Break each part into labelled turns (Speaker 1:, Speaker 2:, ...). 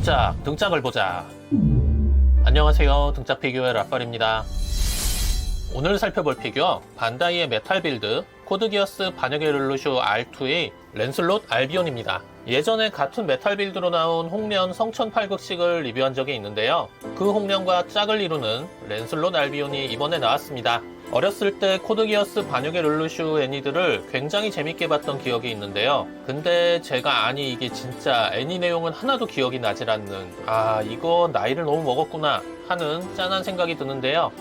Speaker 1: 등짝을 보자. 안녕하세요, 등짝 피규어의 라빨입니다. 오늘 살펴볼 피규어 반다이의 메탈 빌드 코드기어스 반역의 룰루쇼 R2의 랜슬롯 알비온입니다. 예전에 같은 메탈 빌드로 나온 홍련 성천팔극식을 리뷰한 적이 있는데요. 그 홍련과 짝을 이루는 랜슬롯 알비온이 이번에 나왔습니다. 어렸을 때 코드기어스 반역의 룰루슈 애니들을 굉장히 재밌게 봤던 기억이 있는데요. 근데 제가 이게 진짜 애니 내용은 하나도 기억이 나질 않는, 이거 나이를 너무 먹었구나 하는 짠한 생각이 드는데요.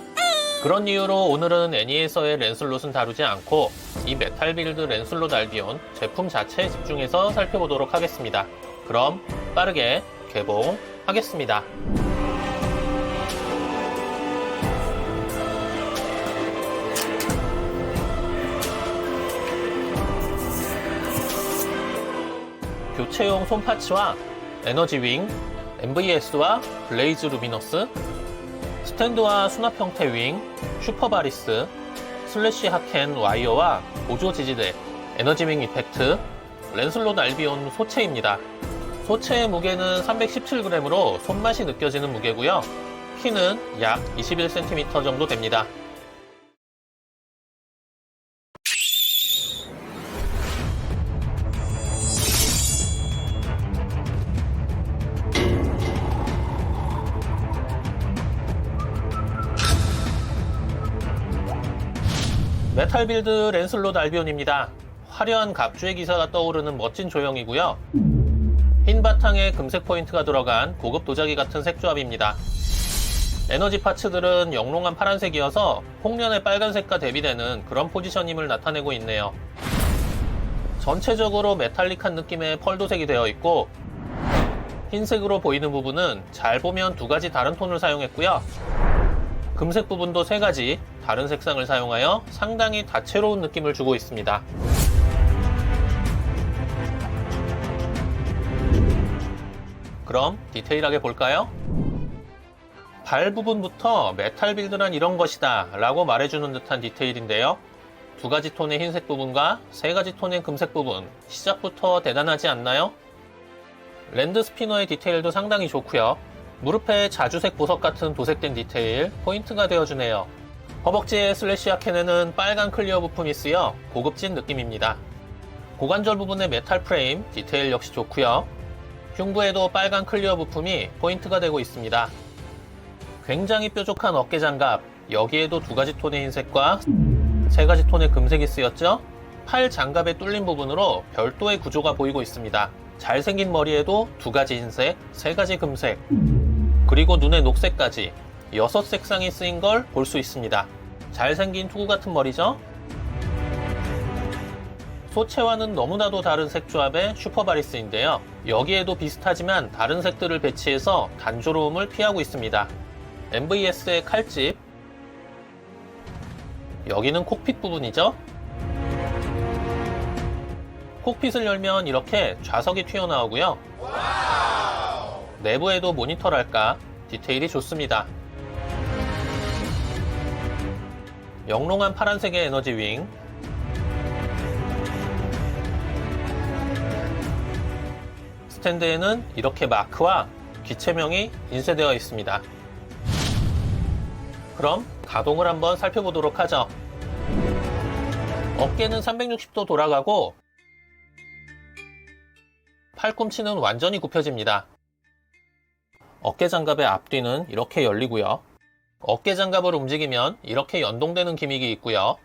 Speaker 1: 그런 이유로 오늘은 애니에서의 랜슬롯은 다루지 않고 이 메탈 빌드 랜슬롯 알비온 제품 자체에 집중해서 살펴보도록 하겠습니다. 그럼 빠르게 개봉하겠습니다. 교체용 손파츠와 에너지 윙, MVS와 블레이즈 루미너스, 스탠드와 수납 형태 윙, 슈퍼바리스, 슬래시 하켄 와이어와 보조 지지대, 에너지 윙 이펙트, 랜슬롯 알비온 소체입니다. 소체의 무게는 317g으로 손맛이 느껴지는 무게고요. 키는 약 21cm 정도 됩니다. 메탈 빌드 랜슬롯 알비온입니다. 화려한 갑주의 기사가 떠오르는 멋진 조형이고요. 흰 바탕에 금색 포인트가 들어간 고급 도자기 같은 색조합입니다. 에너지 파츠들은 영롱한 파란색이어서 홍련의 빨간색과 대비되는 그런 포지셔님을 나타내고 있네요. 전체적으로 메탈릭한 느낌의 펄도색이 되어 있고 흰색으로 보이는 부분은 잘 보면 두 가지 다른 톤을 사용했고요. 금색 부분도 세 가지 다른 색상을 사용하여 상당히 다채로운 느낌을 주고 있습니다. 그럼 디테일하게 볼까요? 발 부분부터 메탈 빌드란 이런 것이다 라고 말해주는 듯한 디테일인데요. 두 가지 톤의 흰색 부분과 세 가지 톤의 금색 부분, 시작부터 대단하지 않나요? 랜드 스피너의 디테일도 상당히 좋고요. 무릎에 자주색 보석 같은 도색된 디테일, 포인트가 되어주네요. 허벅지의 슬래시 하켄에는 빨간 클리어 부품이 쓰여 고급진 느낌입니다. 고관절 부분의 메탈 프레임, 디테일 역시 좋고요. 흉부에도 빨간 클리어 부품이 포인트가 되고 있습니다. 굉장히 뾰족한 어깨 장갑, 여기에도 두 가지 톤의 흰색과 세 가지 톤의 금색이 쓰였죠? 팔 장갑의 뚫린 부분으로 별도의 구조가 보이고 있습니다. 잘생긴 머리에도 두 가지 흰색, 세 가지 금색, 그리고 눈의 녹색까지 6색상이 쓰인 걸 볼 수 있습니다. 잘생긴 투구 같은 머리죠? 소체와는 너무나도 다른 색조합의 슈퍼바리스인데요. 여기에도 비슷하지만 다른 색들을 배치해서 단조로움을 피하고 있습니다. MVS의 칼집, 여기는 콕핏 부분이죠? 콕핏을 열면 이렇게 좌석이 튀어나오고요. 내부에도 모니터랄까 디테일이 좋습니다. 영롱한 파란색의 에너지 윙, 스탠드에는 이렇게 마크와 기체명이 인쇄되어 있습니다. 그럼 가동을 한번 살펴보도록 하죠. 어깨는 360도 돌아가고 팔꿈치는 완전히 굽혀집니다. 어깨 장갑의 앞뒤는 이렇게 열리고요. 어깨 장갑을 움직이면 이렇게 연동되는 기믹이 있고요.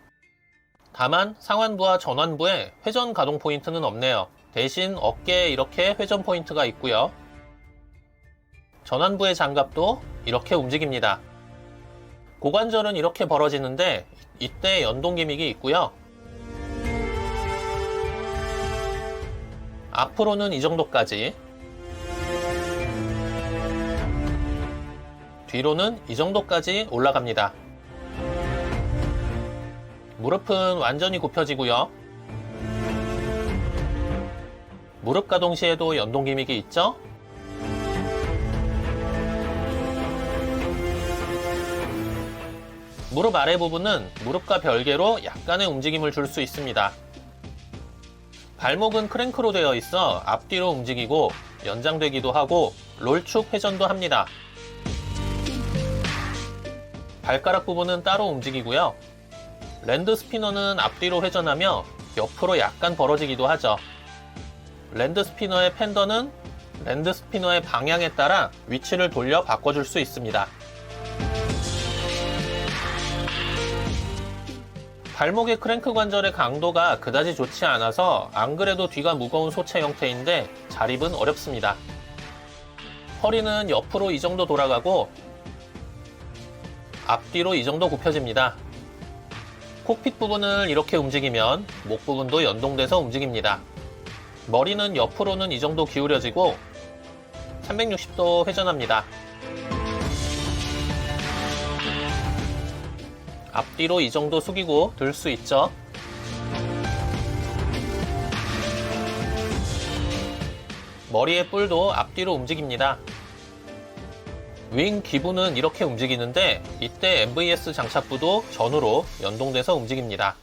Speaker 1: 다만 상완부와 전완부에 회전 가동 포인트는 없네요. 대신 어깨에 이렇게 회전 포인트가 있고요. 전완부의 장갑도 이렇게 움직입니다. 고관절은 이렇게 벌어지는데 이때 연동 기믹이 있고요. 앞으로는 이 정도까지, 뒤로는 이 정도까지 올라갑니다. 무릎은 완전히 굽혀지고요. 무릎 가동 시에도 연동 기믹이 있죠? 무릎 아래 부분은 무릎과 별개로 약간의 움직임을 줄 수 있습니다. 발목은 크랭크로 되어 있어 앞뒤로 움직이고 연장되기도 하고 롤축 회전도 합니다. 발가락 부분은 따로 움직이고요. 랜드 스피너는 앞뒤로 회전하며 옆으로 약간 벌어지기도 하죠. 랜드 스피너의 팬더는 랜드 스피너의 방향에 따라 위치를 돌려 바꿔줄 수 있습니다. 발목의 크랭크 관절의 강도가 그다지 좋지 않아서 안 그래도 뒤가 무거운 소체 형태인데 자립은 어렵습니다. 허리는 옆으로 이 정도 돌아가고 앞뒤로 이 정도 굽혀집니다. 콕핏 부분을 이렇게 움직이면 목 부분도 연동돼서 움직입니다. 머리는 옆으로는 이 정도 기울여지고 360도 회전합니다. 앞뒤로 이 정도 숙이고 들 수 있죠. 머리의 뿔도 앞뒤로 움직입니다. 윙 기부는 이렇게 움직이는데 이때 MVS 장착부도 전후로 연동돼서 움직입니다.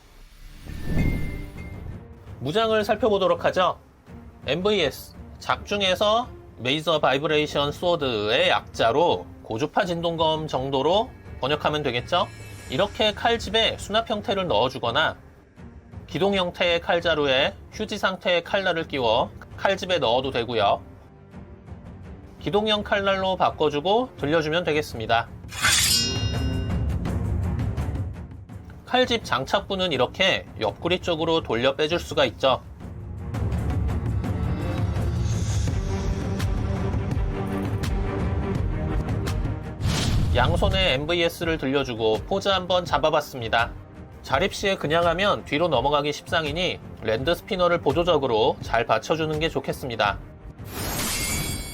Speaker 1: 무장을 살펴보도록 하죠. MVS, 작중에서 메이저 바이브레이션 소드의 약자로 고주파 진동검 정도로 번역하면 되겠죠? 이렇게 칼집에 수납 형태를 넣어주거나 기동 형태의 칼자루에 휴지 상태의 칼날을 끼워 칼집에 넣어도 되고요. 기동형 칼날로 바꿔주고 들려주면 되겠습니다. 칼집 장착부는 이렇게 옆구리 쪽으로 돌려 빼줄 수가 있죠. 양손에 MVS를 들려주고 포즈 한번 잡아봤습니다. 자립 시에 그냥 하면 뒤로 넘어가기 십상이니 랜드 스피너를 보조적으로 잘 받쳐주는 게 좋겠습니다.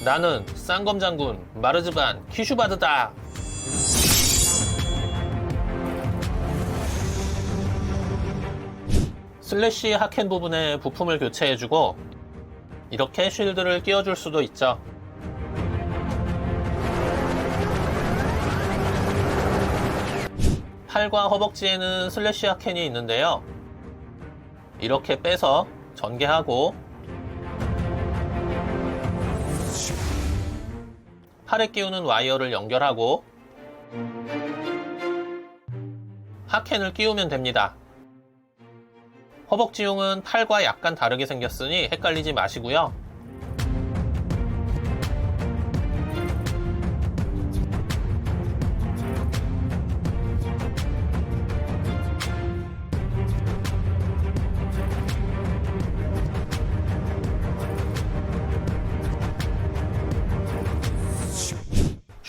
Speaker 1: 나는 쌍검 장군 마르즈반 키슈바드다. 슬래시 하켄 부분에 부품을 교체해주고 이렇게 쉴드를 끼워줄 수도 있죠. 팔과 허벅지에는 슬래시 하켄이 있는데요. 이렇게 빼서 전개하고 팔에 끼우는 와이어를 연결하고 하켄을 끼우면 됩니다. 허벅지용은 팔과 약간 다르게 생겼으니 헷갈리지 마시고요.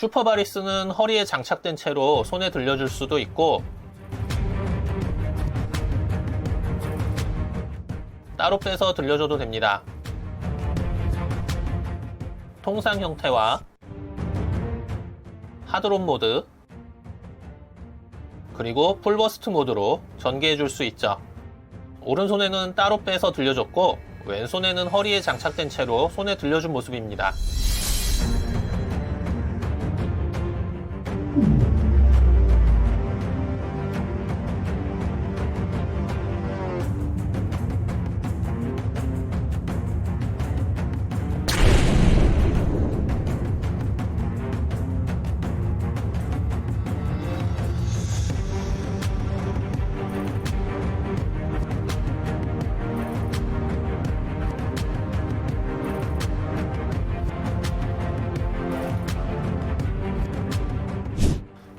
Speaker 1: 슈퍼바리스는 허리에 장착된 채로 손에 들려줄 수도 있고 따로 빼서 들려줘도 됩니다. 통상 형태와 하드론 모드 그리고 풀버스트 모드로 전개해 줄 수 있죠. 오른손에는 따로 빼서 들려줬고 왼손에는 허리에 장착된 채로 손에 들려준 모습입니다.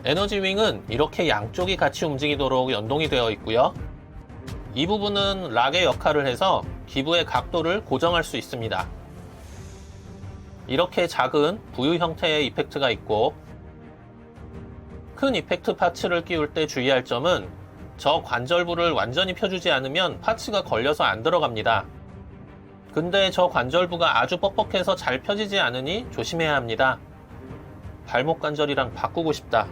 Speaker 1: 에너지 윙은 이렇게 양쪽이 같이 움직이도록 연동이 되어 있고요. 이 부분은 락의 역할을 해서 기부의 각도를 고정할 수 있습니다. 이렇게 작은 부유 형태의 이펙트가 있고 큰 이펙트 파츠를 끼울 때 주의할 점은 저 관절부를 완전히 펴주지 않으면 파츠가 걸려서 안 들어갑니다. 근데 저 관절부가 아주 뻑뻑해서 잘 펴지지 않으니 조심해야 합니다. 발목 관절이랑 바꾸고 싶다.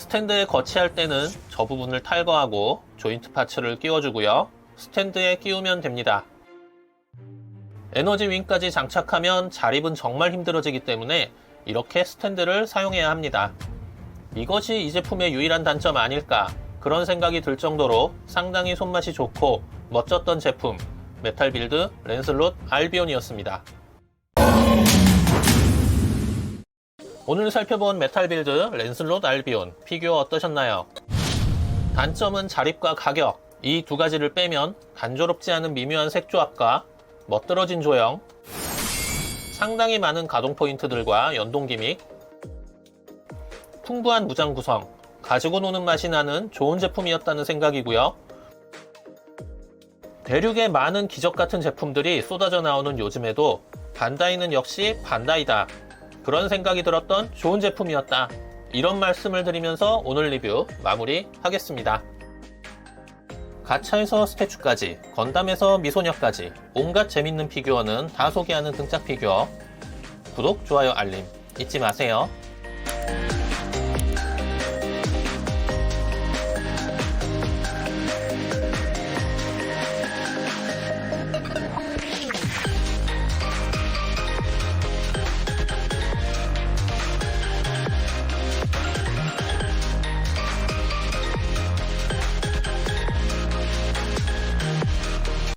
Speaker 1: 스탠드에 거치할 때는 저 부분을 탈거하고 조인트 파츠를 끼워주고요. 스탠드에 끼우면 됩니다. 에너지 윙까지 장착하면 자립은 정말 힘들어지기 때문에 이렇게 스탠드를 사용해야 합니다. 이것이 이 제품의 유일한 단점 아닐까 그런 생각이 들 정도로 상당히 손맛이 좋고 멋졌던 제품 메탈빌드 랜슬롯 알비온이었습니다. 오늘 살펴본 메탈 빌드 랜슬롯 알비온 피규어 어떠셨나요? 단점은 자립과 가격, 이 두 가지를 빼면 단조롭지 않은 미묘한 색조합과 멋들어진 조형, 상당히 많은 가동 포인트들과 연동 기믹, 풍부한 무장 구성, 가지고 노는 맛이 나는 좋은 제품이었다는 생각이고요. 대륙에 많은 기적 같은 제품들이 쏟아져 나오는 요즘에도 반다이는 역시 반다이다. 그런 생각이 들었던 좋은 제품이었다. 이런 말씀을 드리면서 오늘 리뷰 마무리하겠습니다. 가차에서 스태츄까지, 건담에서 미소녀까지 온갖 재밌는 피규어는 다 소개하는 등짝 피규어. 구독, 좋아요, 알림 잊지 마세요.